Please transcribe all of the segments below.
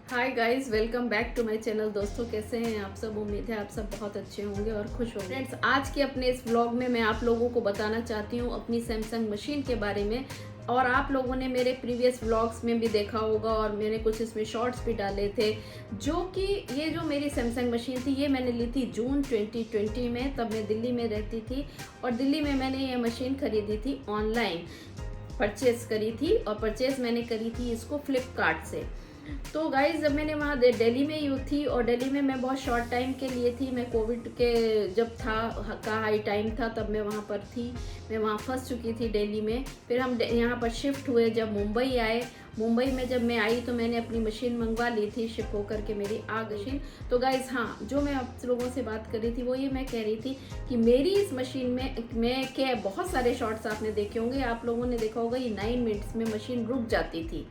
Hi guys, welcome back to my channel. दोस्तों, कैसे हैं आप सब? उम्मीद है आप सब बहुत अच्छे होंगे और खुश होंगे। फ्रेंड्स, आज के अपने इस व्लॉग में मैं आप लोगों को बताना चाहती हूँ अपनी सैमसंग मशीन के बारे में। और आप लोगों ने मेरे प्रीवियस व्लॉग्स में भी देखा होगा और मैंने कुछ इसमें शॉर्ट्स भी डाले थे, जो कि ये जो मेरी सैमसंग मशीन थी ये मैंने ली थी जून 2020 में। तब मैं दिल्ली में रहती थी और दिल्ली में मैंने ये मशीन खरीदी थी, ऑनलाइन परचेज करी थी। और परचेज मैंने करी थी इसको फ्लिपकार्ट से। तो गाइज, जब मैंने वहाँ दिल्ली में ही थी और दिल्ली में मैं बहुत शॉर्ट टाइम के लिए थी। मैं कोविड के जब का हाई टाइम था तब मैं वहाँ पर थी। मैं वहाँ फंस चुकी थी दिल्ली में। फिर हम यहाँ पर शिफ्ट हुए जब मुंबई आए। मुंबई में जब मैं आई तो मैंने अपनी मशीन मंगवा ली थी, शिप होकर के मेरी आ गई मशीन। तो गाइज, हाँ, जो मैं आप लोगों से बात कर रही थी वो ये मैं कह रही थी कि मेरी इस मशीन में क्या बहुत सारे शॉर्ट्स आपने देखे होंगे। आप लोगों ने देखा होगा ये 9 मिनट्स में मशीन रुक जाती थी।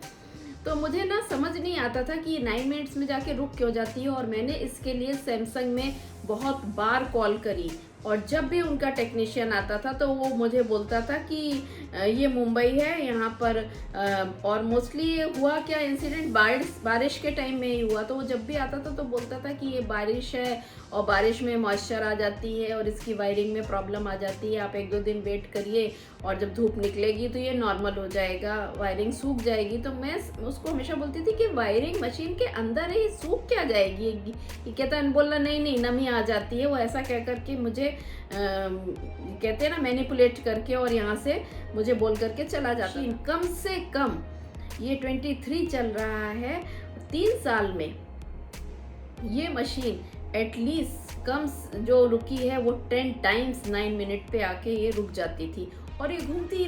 तो मुझे ना समझ नहीं आता था कि 9 मिनट्स में जाके रुक क्यों जाती है। और मैंने इसके लिए सैमसंग में बहुत बार कॉल करी और जब भी उनका टेक्नीशियन आता था तो वो मुझे बोलता था कि ये मुंबई है यहाँ पर। और मोस्टली ये हुआ क्या इंसिडेंट, बारिश के टाइम में ही हुआ। तो वो जब भी आता था तो बोलता था कि ये बारिश है और बारिश में मॉइस्चर आ जाती है और इसकी वायरिंग में प्रॉब्लम आ जाती है। आप 1-2 दिन वेट करिए और जब धूप निकलेगी तो ये नॉर्मल हो जाएगा, वायरिंग सूख जाएगी। तो मैं उसको हमेशा बोलती थी कि वायरिंग मशीन के अंदर है, सूख क्या जाएगी। ये कहता है, बोला नहीं नहीं नमी आ जाती है। वो ऐसा कह करके मुझे कहते हैं ना मैनिपुलेट करके और यहाँ से मुझे बोल करके चला जाता है। कम से कम ये 23 चल रहा है, 3 साल में ये मशीन एटलीस्ट कम जो रुकी है वो 10 टाइम्स 9 मिनट पे आके ये रुक जाती थी। और ये घूमती ही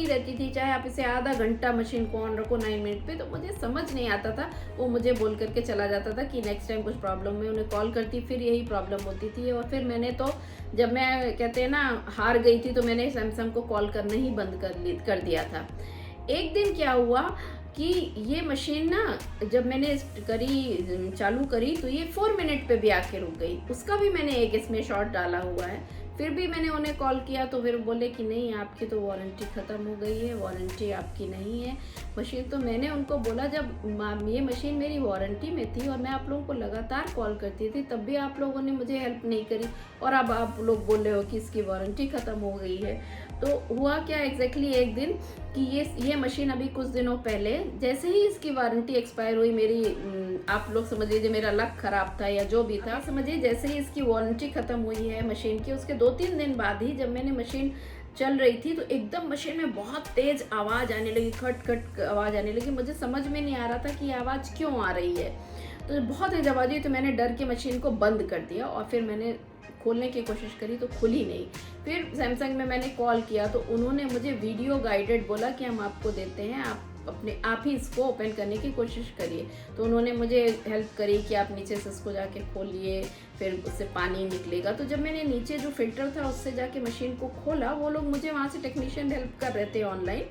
रहती थी, चाहे आप इसे आधा घंटा मशीन को ऑन रखो 9 मिनट पे। तो मुझे समझ नहीं आता था। वो मुझे बोल करके चला जाता था कि नेक्स्ट टाइम कुछ प्रॉब्लम में उन्हें कॉल करती, फिर यही प्रॉब्लम होती थी। और फिर मैंने तो जब मैं कहते हैं ना हार गई थी तो मैंने सैमसंग को कॉल करना ही बंद कर दिया था। एक दिन क्या हुआ कि ये मशीन ना जब मैंने चालू करी तो ये 4 मिनट पे भी आके रुक गई। उसका भी मैंने एक इसमें शॉर्ट डाला हुआ है। फिर भी मैंने उन्हें कॉल किया तो फिर बोले कि नहीं, आपकी तो वारंटी ख़त्म हो गई है, वारंटी आपकी नहीं है मशीन। तो मैंने उनको बोला, जब ये मशीन मेरी वारंटी में थी और मैं आप लोगों को लगातार कॉल करती थी तब भी आप लोगों ने मुझे हेल्प नहीं करी, और अब आप लोग बोल रहे हो कि इसकी वारंटी ख़त्म हो गई है। तो हुआ क्या एग्जैक्टली एक दिन कि ये मशीन अभी कुछ दिनों पहले जैसे ही इसकी वारंटी एक्सपायर हुई, मेरी आप लोग समझ लीजिए मेरा लक खराब था या जो भी था, समझिए जैसे ही इसकी वारंटी खत्म हुई है मशीन की, उसके 2-3 दिन बाद ही जब मैंने मशीन चल रही थी तो एकदम मशीन में बहुत तेज आवाज़ आने लगी, खट खट आवाज़ आने लगी। मुझे समझ में नहीं आ रहा था कि ये आवाज़ क्यों आ रही है। तो बहुत तेज आवाज़ हुई तो मैंने डर के मशीन को बंद कर दिया और फिर मैंने खोलने की कोशिश करी तो खुली नहीं। फिर सैमसंग में मैंने कॉल किया तो उन्होंने मुझे वीडियो गाइडेड बोला कि हम आपको देते हैं, आप अपने आप ही इसको ओपन करने की कोशिश करिए। तो उन्होंने मुझे हेल्प करी कि आप नीचे से इसको जाके खोलिए, फिर उससे पानी निकलेगा। तो जब मैंने नीचे जो फिल्टर था उससे जाके मशीन को खोला, वो लोग मुझे वहाँ से टेक्नीशियन हेल्प कर रहे थे ऑनलाइन,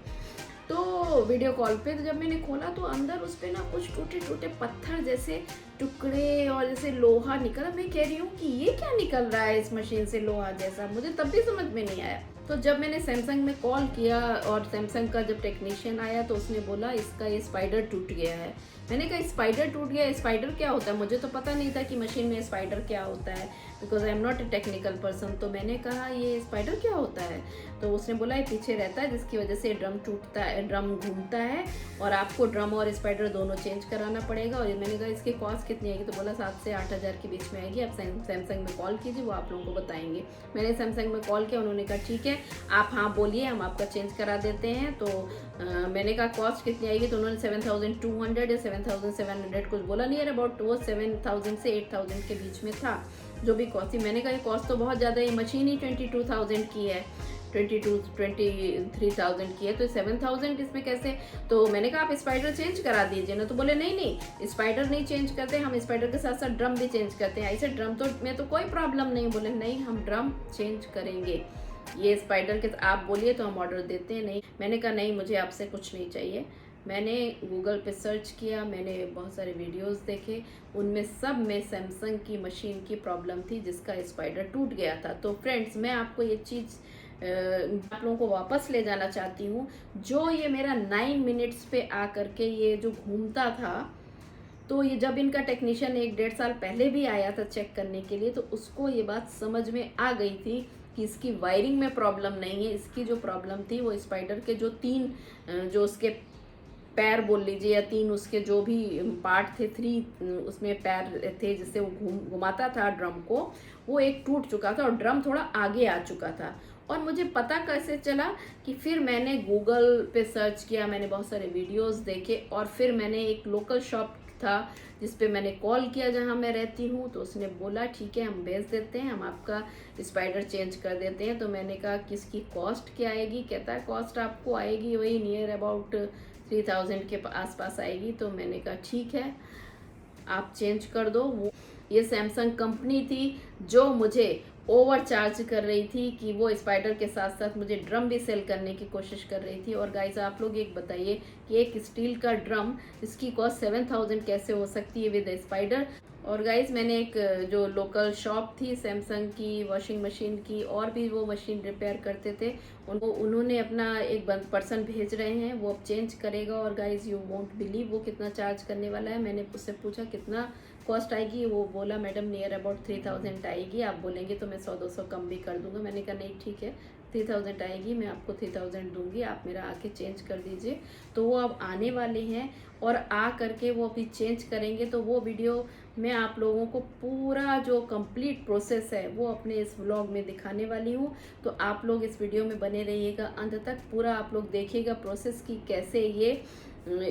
तो वीडियो कॉल पे। तो जब मैंने खोला तो अंदर उस पर ना कुछ टूटे टूटे पत्थर जैसे टुकड़े और जैसे लोहा निकला। मैं कह रही हूँ कि ये क्या निकल रहा है इस मशीन से, लोहा जैसा। मुझे तब भी समझ में नहीं आया। तो जब मैंने सैमसंग में कॉल किया और सैमसंग का जब टेक्नीशियन आया तो उसने बोला इसका ये स्पाइडर टूट गया है। मैंने कहा स्पाइडर टूट गया, स्पाइडर क्या होता है? मुझे तो पता नहीं था कि मशीन में स्पाइडर क्या होता है, because I am not a technical person. तो मैंने कहा ये स्पाइडर क्या होता है? तो उसने बोला ये पीछे रहता है जिसकी वजह से ड्रम टूटता है, ड्रम घूमता है और आपको ड्रम और स्पाइडर दोनों चेंज कराना पड़ेगा। और मैंने कहा इसकी कॉस्ट कितनी आएगी? तो बोला 7 से 8 हज़ार के बीच में आएगी। आप सैमसंग में कॉल कीजिए, वो आप लोगों को बताएंगे। मैंने सैमसंग में कॉल किया, उन्होंने कहा ठीक है आप हाँ बोलिए, हम आपका चेंज करा देते हैं। तो मैंने कहा कॉस्ट कितनी आएगी? तो उन्होंने 7,200 या 7,700 कुछ बोला, नियर अबाउट वो 7,000 से 8,000 के बीच में था जो भी कॉस्ट थी। मैंने कहा कॉस्ट तो बहुत ज़्यादा है, मशीन ही 22,000 की है, 23,000 की है, तो 7,000 इसमें कैसे? तो मैंने कहा आप स्पाइडर चेंज करा दीजिए ना। तो बोले नहीं नहीं स्पाइडर नहीं चेंज करते, हम स्पाइडर के साथ साथ ड्रम भी चेंज करते हैं। ऐसे ड्रम तो में तो कोई प्रॉब्लम नहीं। बोले नहीं हम ड्रम चेंज करेंगे, ये स्पाइडर के आप बोलिए तो हम ऑर्डर देते हैं। नहीं, मैंने कहा नहीं मुझे आपसे कुछ नहीं चाहिए। मैंने गूगल पे सर्च किया, मैंने बहुत सारे वीडियोस देखे, उनमें सब में सैमसंग की मशीन की प्रॉब्लम थी जिसका स्पाइडर टूट गया था। तो फ्रेंड्स, मैं आपको ये चीज़ आप लोगों को वापस ले जाना चाहती हूँ। जो ये मेरा 9 मिनट्स पे आ करके ये जो घूमता था तो ये जब इनका टेक्नीशियन 1-1.5 साल पहले भी आया था चेक करने के लिए, तो उसको ये बात समझ में आ गई थी कि इसकी वायरिंग में प्रॉब्लम नहीं है। इसकी जो प्रॉब्लम थी वो स्पाइडर के जो 3 जो उसके पैर बोल लीजिए या 3 उसके जो भी पार्ट थे, 3 उसमें पैर थे जिससे वो घुमाता था ड्रम को, वो एक टूट चुका था और ड्रम थोड़ा आगे आ चुका था। और मुझे पता कैसे चला कि फिर मैंने गूगल पे सर्च किया, मैंने बहुत सारे वीडियोस देखे और फिर मैंने एक लोकल शॉप था जिस पे मैंने कॉल किया जहाँ मैं रहती हूँ, तो उसने बोला ठीक है हम भेज देते हैं, हम आपका स्पाइडर चेंज कर देते हैं। तो मैंने कहा किसकी कॉस्ट क्या आएगी? कहता है कॉस्ट आपको आएगी वही नियर अबाउट 3000 के आसपास आएगी। तो मैंने कहा ठीक है आप चेंज कर दो। वो ये सैमसंग कंपनी थी जो मुझे ओवर चार्ज कर रही थी कि वो स्पाइडर के साथ साथ मुझे ड्रम भी सेल करने की कोशिश कर रही थी। और गाइज आप लोग एक बताइए कि एक स्टील का ड्रम इसकी कॉस्ट 7000 कैसे हो सकती है विद स्पाइडर। और गाइज मैंने एक जो लोकल शॉप थी सैमसंग की वॉशिंग मशीन की, और भी वो मशीन रिपेयर करते थे, उन्होंने अपना एक पर्सन भेज रहे हैं, वो अब चेंज करेगा। और गाइज यू वोंट बिलीव वो कितना चार्ज करने वाला है। मैंने उससे पूछा कितना कॉस्ट आएगी, वो बोला मैडम नियर अबाउट 3000 आएगी, आप बोलेंगे तो मैं 100-200 कम भी कर दूंगा। मैंने कहा नहीं ठीक है 3000 आएगी, मैं आपको 3000 दूंगी, आप मेरा आके चेंज कर दीजिए। तो वो अब आने वाले हैं और आ करके वो अभी चेंज करेंगे। तो वो वीडियो मैं आप लोगों को पूरा जो कंप्लीट प्रोसेस है वो अपने इस व्लॉग में दिखाने वाली हूँ। तो आप लोग इस वीडियो में बने रहिएगा अंत तक, पूरा आप लोग देखिएगा प्रोसेस की कैसे ये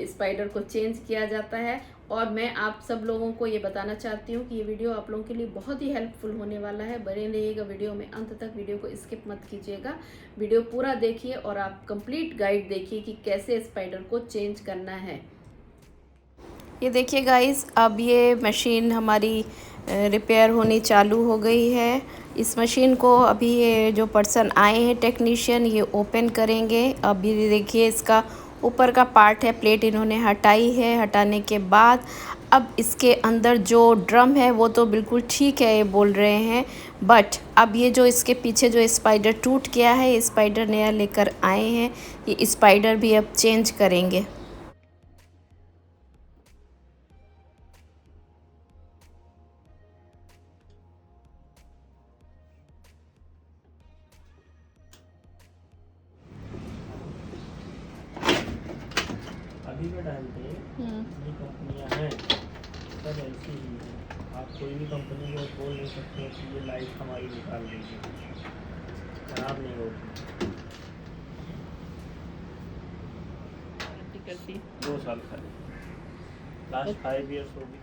स्पाइडर को चेंज किया जाता है। और मैं आप सब लोगों को ये बताना चाहती हूँ कि ये वीडियो आप लोगों के लिए बहुत ही हेल्पफुल होने वाला है। बने रहिएगा वीडियो में अंत तक, वीडियो को स्किप मत कीजिएगा, वीडियो पूरा देखिए और आप कंप्लीट गाइड देखिए कि कैसे स्पाइडर को चेंज करना है। ये देखिए गाइस, अब ये मशीन हमारी रिपेयर होनी चालू हो गई है। इस मशीन को अभी ये जो पर्सन आए हैं टेक्नीशियन, ये ओपन करेंगे। अब ये देखिए इसका ऊपर का पार्ट है, प्लेट इन्होंने हटाई है। हटाने के बाद अब इसके अंदर जो ड्रम है वो तो बिल्कुल ठीक है ये बोल रहे हैं, बट अब ये जो इसके पीछे जो स्पाइडर टूट गया है, स्पाइडर नया लेकर आए हैं, ये स्पाइडर भी अब चेंज करेंगे। अभी के टाइम पे ये कंपनियां हैं सब ऐसी ही हैं। आप कोई भी कंपनी को बोल नहीं सकते कि ये लाइफ हमारी निकाल देगी, खराब नहीं होगी। 2 साल खाली, लास्ट 5 ईयर्स होगी।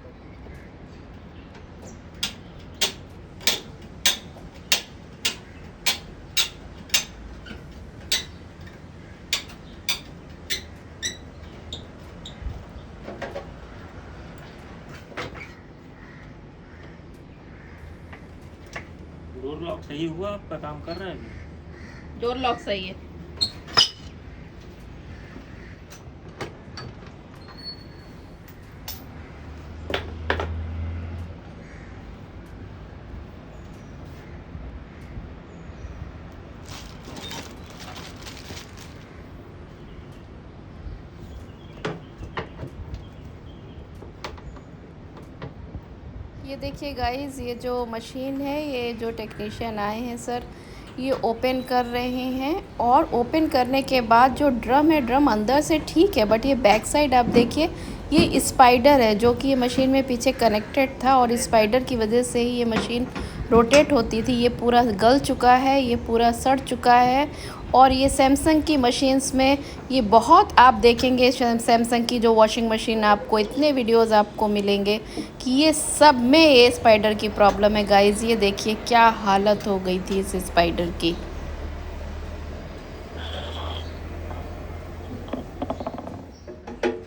डोर लॉक सही हुआ, आपका काम कर रहा है अभी? डोर लॉक सही है। ये देखिए गाइस, ये जो मशीन है, ये जो टेक्नीशियन आए हैं सर, ये ओपन कर रहे हैं। और ओपन करने के बाद जो ड्रम है, ड्रम अंदर से ठीक है, बट ये बैक साइड आप देखिए, ये स्पाइडर है जो कि ये मशीन में पीछे कनेक्टेड था और स्पाइडर की वजह से ही ये मशीन रोटेट होती थी। ये पूरा गल चुका है, ये पूरा सड़ चुका है। और ये सैमसंग की मशीन्स में ये बहुत आप देखेंगे, सैमसंग की जो वॉशिंग मशीन, आपको इतने वीडियोस आपको मिलेंगे कि ये सब में ये स्पाइडर की प्रॉब्लम है गाइस। ये देखिए क्या हालत हो गई थी इस स्पाइडर की।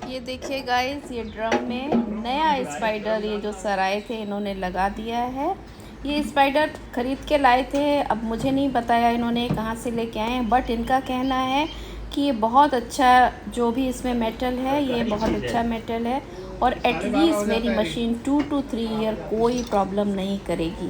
ये देखिए गाइस, ये ड्रम में नया स्पाइडर, ये जो सराय थे इन्होंने लगा दिया है। ये स्पाइडर ख़रीद के लाए थे, अब मुझे नहीं बताया इन्होंने कहाँ से लेके आए हैं, बट इनका कहना है कि ये बहुत अच्छा, जो भी इसमें मेटल है ये बहुत अच्छा मेटल है और एटलीस्ट मेरी मशीन 2 to 3 ईयर कोई प्रॉब्लम नहीं करेगी।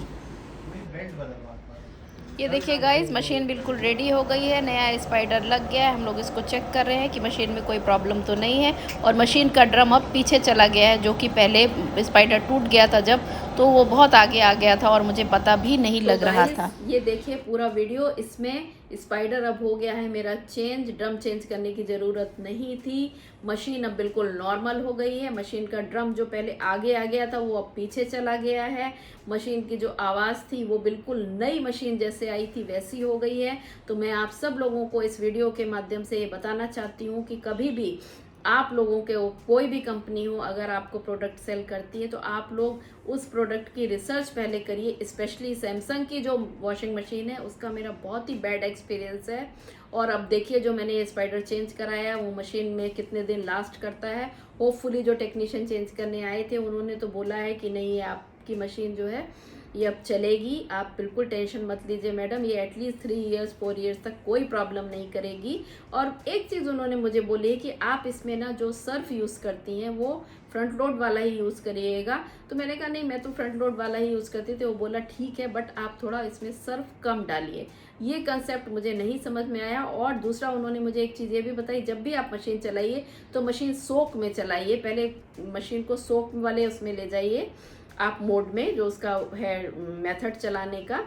ये देखिए गाइस, मशीन बिल्कुल रेडी हो गई है, नया स्पाइडर लग गया है। हम लोग इसको चेक कर रहे हैं कि मशीन में कोई प्रॉब्लम तो नहीं है। और मशीन का ड्रम अब पीछे चला गया है, जो कि पहले स्पाइडर टूट गया था जब, तो वो बहुत आगे आ गया था और मुझे पता भी नहीं लग रहा था। ये देखिए पूरा वीडियो, इसमें स्पाइडर अब हो गया है मेरा चेंज। ड्रम चेंज करने की ज़रूरत नहीं थी। मशीन अब बिल्कुल नॉर्मल हो गई है। मशीन का ड्रम जो पहले आगे आ गया था वो अब पीछे चला गया है। मशीन की जो आवाज़ थी वो बिल्कुल नई मशीन जैसे आई थी वैसी हो गई है। तो मैं आप सब लोगों को इस वीडियो के माध्यम से ये बताना चाहती हूँ कि कभी भी आप लोगों के कोई भी कंपनी हो, अगर आपको प्रोडक्ट सेल करती है तो आप लोग उस प्रोडक्ट की रिसर्च पहले करिए। स्पेशली सैमसंग की जो वॉशिंग मशीन है उसका मेरा बहुत ही बैड एक्सपीरियंस है। और अब देखिए जो मैंने ये स्पाइडर चेंज कराया वो मशीन में कितने दिन लास्ट करता है। होपफुली जो टेक्नीशियन चेंज करने आए थे उन्होंने तो बोला है कि नहीं, ये आपकी मशीन जो है ये अब चलेगी, आप बिल्कुल टेंशन मत लीजिए मैडम, ये एटलीस्ट 3 इयर्स 4 इयर्स तक कोई प्रॉब्लम नहीं करेगी। और एक चीज़ उन्होंने मुझे बोली कि आप इसमें ना जो सर्फ यूज़ करती हैं वो फ्रंट लोड वाला ही यूज़ करिएगा। तो मैंने कहा नहीं, मैं तो फ्रंट लोड वाला ही यूज़ करती थी। वो बोला ठीक है, बट आप थोड़ा इसमें सर्फ कम डालिए। ये कंसेप्ट मुझे नहीं समझ में आया। और दूसरा उन्होंने मुझे एक चीज़ ये भी बताई, जब भी आप मशीन चलाइए तो मशीन सोक में चलाइए। पहले मशीन को सोक वाले उसमें ले जाइए आप, मोड में जो उसका है मेथड चलाने का,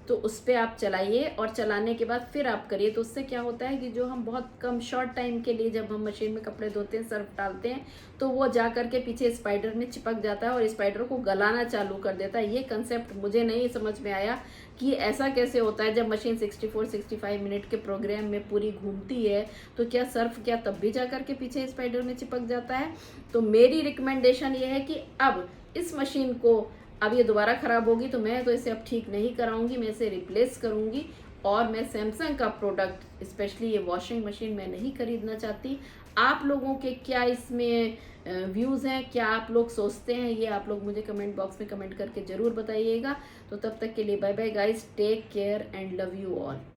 तो उस पर आप चलाइए और चलाने के बाद फिर आप करिए। तो उससे क्या होता है कि जो हम बहुत कम शॉर्ट टाइम के लिए जब हम मशीन में कपड़े धोते हैं, सर्फ डालते हैं, तो वो जा करके पीछे स्पाइडर में चिपक जाता है और स्पाइडर को गलाना चालू कर देता है। ये कंसेप्ट मुझे नहीं समझ में आया कि ऐसा कैसे होता है। जब मशीन 64-65 मिनट के प्रोग्राम में पूरी घूमती है तो क्या सर्फ क्या तब भी जा करके पीछे स्पाइडर में चिपक जाता है। तो मेरी रिकमेंडेशन ये है कि अब इस मशीन को, अब ये दोबारा ख़राब होगी तो मैं तो इसे अब ठीक नहीं कराऊंगी, मैं इसे रिप्लेस करूंगी। और मैं सैमसंग का प्रोडक्ट, स्पेशली ये वॉशिंग मशीन, मैं नहीं खरीदना चाहती। आप लोगों के क्या इसमें व्यूज़ हैं, क्या आप लोग सोचते हैं, ये आप लोग मुझे कमेंट बॉक्स में कमेंट करके ज़रूर बताइएगा। तो तब तक के लिए bye bye guys, take care and love you all.